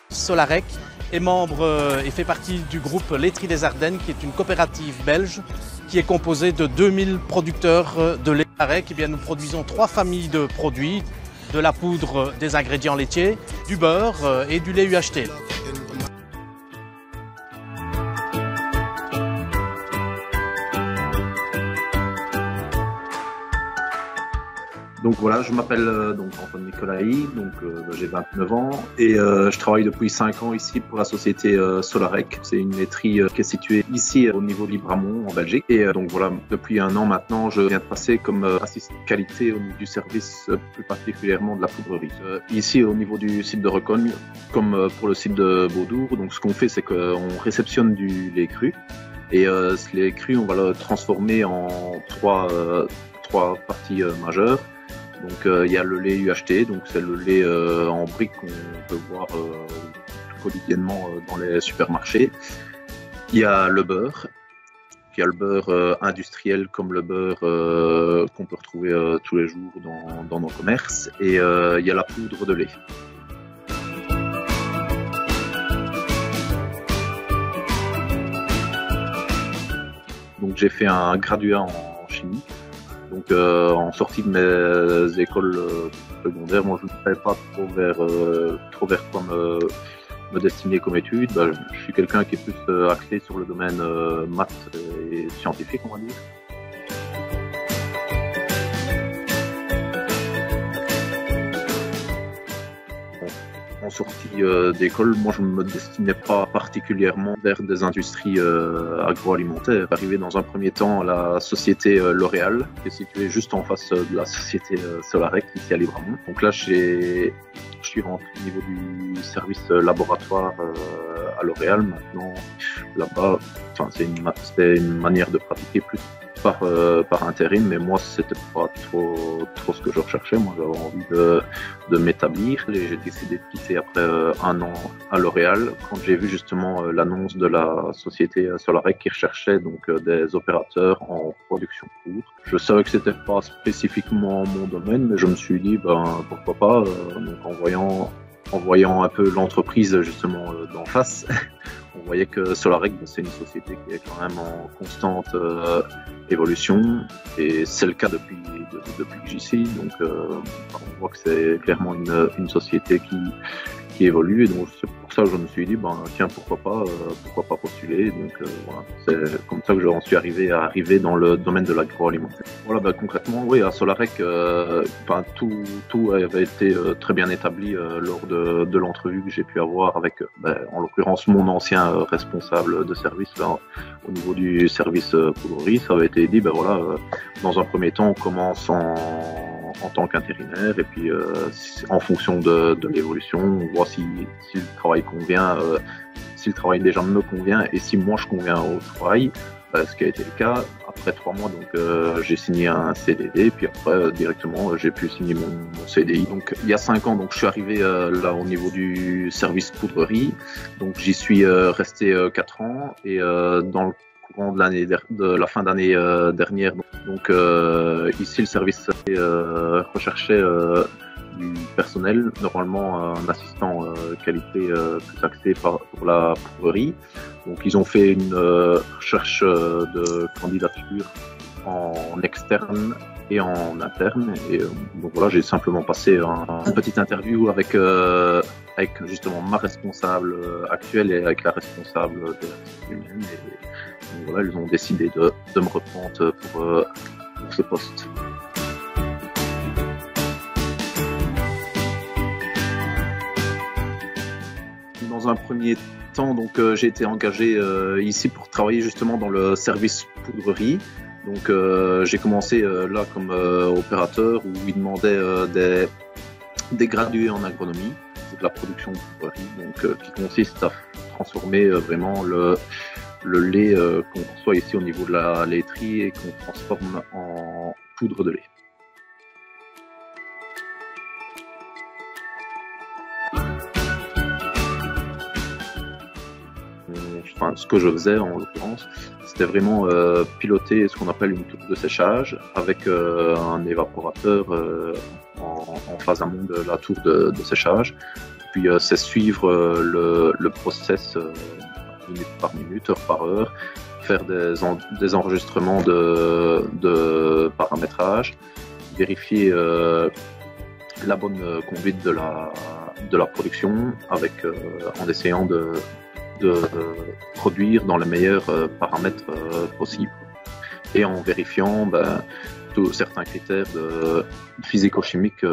Solarec est membre et fait partie du groupe Laiterie des Ardennes, qui est une coopérative belge qui est composée de 2000 producteurs de lait. Eh bien, nous produisons 3 familles de produits, de la poudre, des ingrédients laitiers, du beurre et du lait UHT. Donc voilà, je m'appelle Antoine Nicolaï, j'ai 29 ans et je travaille depuis 5 ans ici pour la société Solarec. C'est une laiterie qui est située ici au niveau de Libramont en Belgique. Et donc voilà, depuis 1 an maintenant, je viens de passer comme assistant qualité au niveau du service, plus particulièrement de la poudrerie. Ici au niveau du site de Recogne, comme pour le site de Beaudour, donc ce qu'on fait c'est qu'on réceptionne du lait cru et ce lait cru on va le transformer en trois parties majeures. Donc il y a le lait UHT, donc c'est le lait en brique qu'on peut voir quotidiennement dans les supermarchés. Il y a le beurre, il y a le beurre industriel comme le beurre qu'on peut retrouver tous les jours dans nos commerces, et il y a la poudre de lait. Donc j'ai fait un graduat en chimie. Donc en sortie de mes écoles secondaires, moi je ne savais pas trop vers quoi me destiner comme étude. Je suis quelqu'un qui est plus axé sur le domaine maths et scientifique, on va dire. En sortie d'école, moi je ne me destinais pas particulièrement vers des industries agroalimentaires. Arrivé dans un premier temps à la société L'Oréal, qui est située juste en face de la société Solarec, ici à Libramont. Donc là, je suis rentré au niveau du service laboratoire à L'Oréal. Maintenant, là-bas, c'était une manière de pratiquer plus par intérim, mais moi c'était pas trop ce que je recherchais. Moi j'avais envie de m'établir et j'ai décidé de quitter après 1 an à L'Oréal quand j'ai vu justement l'annonce de la société Solarec qui recherchait donc des opérateurs en production de poudre. Je savais que c'était pas spécifiquement mon domaine, mais je me suis dit pourquoi pas. Donc en voyant un peu l'entreprise justement d'en face, on voyait que Solarec, c'est une société qui est quand même en constante évolution, et c'est le cas depuis que j'y suis. Donc on voit que c'est clairement une société qui évolue, et donc c'est pour ça que je me suis dit tiens, pourquoi pas postuler. Donc voilà, c'est comme ça que j'en suis arrivé dans le domaine de l'agroalimentaire. Voilà, concrètement, oui, à Solarec, tout avait été très bien établi lors de l'entrevue que j'ai pu avoir avec, en l'occurrence, mon ancien responsable de service au niveau du service poudrerie. Ça avait été dit, dans un premier temps, on commence en tant qu'intérimaire, et puis en fonction de l'évolution, on voit si le travail convient, si le travail déjà me convient et si moi je conviens au travail, ce qui a été le cas. Après 3 mois, donc j'ai signé un CDD, puis après directement j'ai pu signer mon CDI. Donc il y a 5 ans, donc je suis arrivé là au niveau du service poudrerie, donc j'y suis resté 4 ans, et dans le courant de la fin d'année dernière. Donc ici le service recherchait du personnel, normalement un assistant qualité plus axé pour la poudrerie. Donc ils ont fait une recherche de candidature en externe et en interne, et donc voilà, j'ai simplement passé une petite interview avec justement ma responsable actuelle et avec la responsable des ressources humaines, et donc voilà, ils ont décidé de me reprendre pour ce poste. Dans un premier temps, donc j'ai été engagé ici pour travailler justement dans le service poudrerie. Donc j'ai commencé là comme opérateur, où ils demandaient des gradués en agronomie, donc la production de poudrerie, donc qui consiste à transformer vraiment le lait qu'on reçoit ici au niveau de la laiterie et qu'on transforme en poudre de lait. Je enfin ce que je faisais en l'occurrence, c'était vraiment piloter ce qu'on appelle une tour de séchage avec un évaporateur en phase amont de la tour de séchage. Puis c'est suivre le process minute par minute, heure par heure, faire des enregistrements de paramétrage, vérifier la bonne conduite de la production en essayant de produire dans les meilleurs paramètres possibles et en vérifiant certains critères physico-chimiques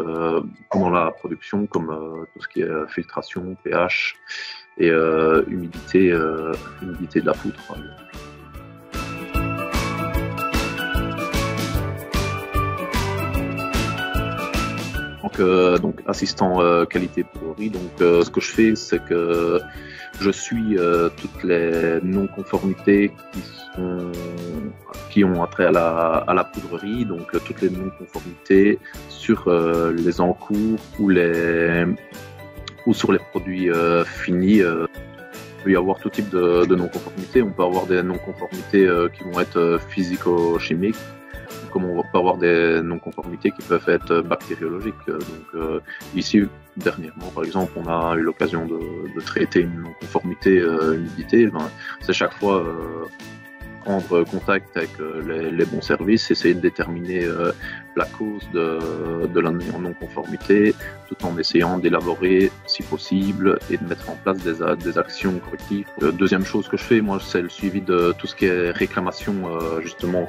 pendant la production comme tout ce qui est filtration, pH et humidité de la poutre. Donc assistant qualité poudrerie. Donc ce que je fais, c'est que je suis toutes les non-conformités qui ont attrait à la poudrerie, donc toutes les non-conformités sur les encours ou sur les produits finis. Il peut y avoir tout type de non-conformités. On peut avoir des non-conformités qui vont être physico-chimiques, comme on peut avoir des non-conformités qui peuvent être bactériologiques. Donc ici, dernièrement, par exemple, on a eu l'occasion de traiter une non-conformité humidité. C'est chaque fois prendre contact avec les bons services, essayer de déterminer la cause de la non-conformité, tout en essayant d'élaborer, si possible, et de mettre en place des actions correctives. Deuxième chose que je fais, moi, c'est le suivi de tout ce qui est réclamations, justement,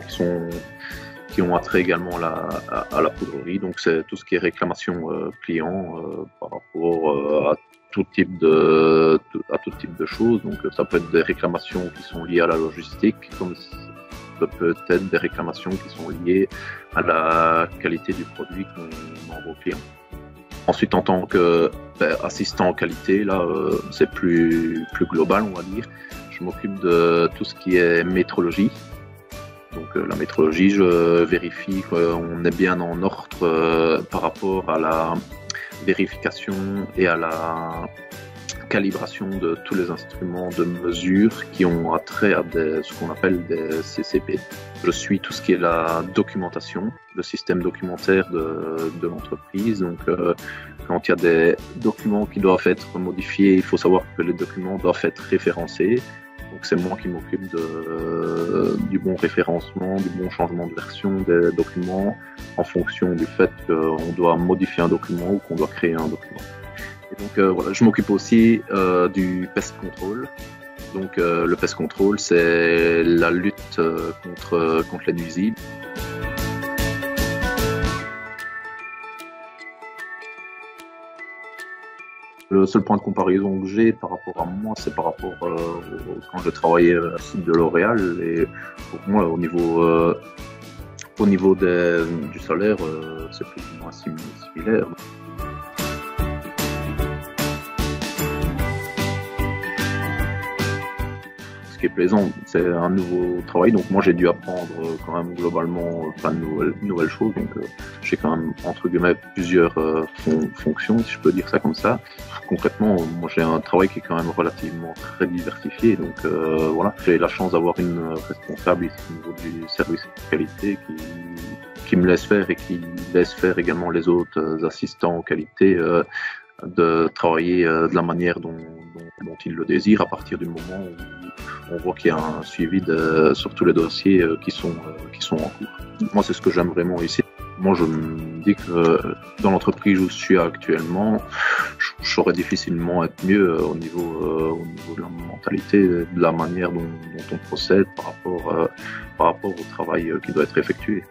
qui ont attrait également à la poudrerie. Donc c'est tout ce qui est réclamation client par rapport à tout type de choses. Donc ça peut être des réclamations qui sont liées à la logistique, comme ça peut être des réclamations qui sont liées à la qualité du produit qu'on envoie au client. Ensuite, en tant qu'assistant qualité, là c'est plus global, on va dire. Je m'occupe de tout ce qui est métrologie. Donc la métrologie, je vérifie qu'on est bien en ordre par rapport à la vérification et à la calibration de tous les instruments de mesure qui ont attrait à ce qu'on appelle des CCP. Je suis tout ce qui est la documentation, le système documentaire de l'entreprise. Donc quand il y a des documents qui doivent être modifiés, il faut savoir que les documents doivent être référencés. Donc c'est moi qui m'occupe du bon référencement, du bon changement de version des documents en fonction du fait qu'on doit modifier un document ou qu'on doit créer un document. Et donc voilà, je m'occupe aussi du pest control. Donc le pest control, c'est la lutte contre les nuisibles. Le seul point de comparaison que j'ai par rapport à moi, c'est par rapport quand je travaillais à site de L'Oréal. Et pour moi, au niveau du salaire, c'est plus ou moins similaire. Ce qui est plaisant, c'est un nouveau travail. Donc moi, j'ai dû apprendre quand même globalement plein de nouvelles choses. Donc j'ai quand même, entre guillemets, plusieurs fonctions, si je peux dire ça comme ça. Concrètement, moi j'ai un travail qui est quand même relativement très diversifié. Donc voilà, j'ai la chance d'avoir une responsable ici au niveau du service qualité qui me laisse faire et qui laisse faire également les autres assistants en qualité de travailler de la manière dont ils le désirent, à partir du moment où on voit qu'il y a un suivi sur tous les dossiers qui sont en cours. Moi, c'est ce que j'aime vraiment ici. Moi, je me dis que dans l'entreprise où je suis actuellement, je saurais difficilement être mieux au niveau de la mentalité, de la manière dont on procède par rapport au travail qui doit être effectué.